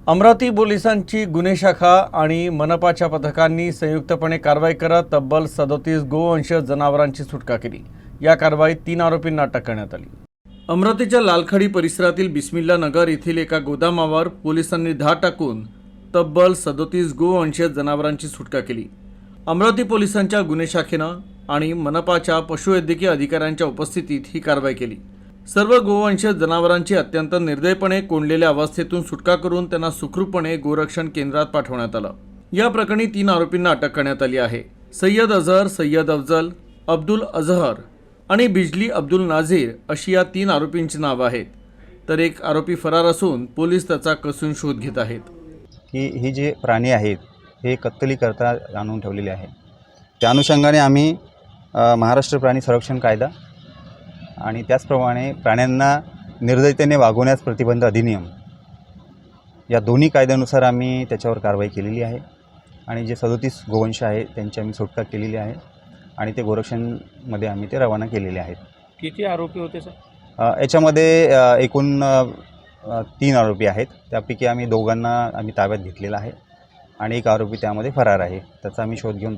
अमरावती पोलिसांची गुन्हे शाखा आणि मनपाच्या पथकांनी संयुक्तपणे कारवाई करत तब्बल 37 गोवंश जनावरांची सुटका केली। या कारवाईत 3 आरोपींना अटक करण्यात आली। अमरावतीच्या लालखडी परिसरातील बिस्मिल्ला नगर येथील एका गोदामावर पोलिसांनी धाड टाकून तब्बल 37 गोवंश जनावरांची सुटका केली। अमरावती पोलिसांच्या गुन्हे शाखेनं आणि मनपाच्या पशुवैद्यकीय अधिकाऱ्यांच्या उपस्थितीत ही कारवाई केली। सर्व गोवंश जनावरांची अत्यंत निर्दयपणे कोंडलेल्या अवस्थेतून सुटका करून त्यांना सुखरूपपणे गोरक्षण केंद्रात पाठवण्यात आलं। या प्रकरणी 3 आरोपींना अटक करण्यात आली आहे। सय्यद अझहर, सय्यद अफजल, अब्दुल अझहर आणि बिजली अब्दुल नाझीर अशी या 3 आरोपींची नावे आहेत। तर एक आरोपी फरार असून पोलीस त्याचा कसून शोध घेत आहेत। ही जे प्राणी आहेत हे कत्तलीकरता आणून ठेवलेले आहे। त्या अनुषंगाने आम्ही महाराष्ट्र प्राणी संरक्षण कायदा आणि त्याचप्रमाणे प्राण्यांना निर्दयतेने वागवण्यास प्रतिबंध अधिनियम या दोन्ही कायद्यानुसार आम्ही त्याच्यावर कारवाई केलेली आहे आणि जे 37 गोवंश आहे त्यांची आम्ही सुटका केलेली आहे आणि ते गोरक्षणमध्ये आम्ही ते रवाना केलेले आहेत। किती आरोपी होते सर? याच्यामध्ये एकूण 3 आरोपी आहेत। त्यापैकी आम्ही 2 आम्ही ताब्यात घेतलेला आहे आणि एक आरोपी त्यामध्ये फरार आहे। त्याचा आम्ही शोध घेऊन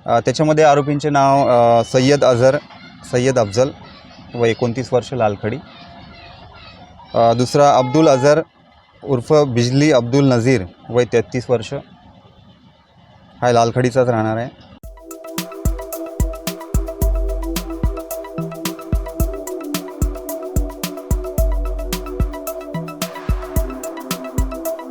त्याच्यामध्ये आरोपींचे नाव सय्यद अझहर, सय्यद अफजल व 29 वर्ष लालखडी, दुसरा अब्दुल अझहर उर्फ बिजली अब्दुल नझीर वय 33 वर्ष, हा लालखडीचाच राहणार आहे।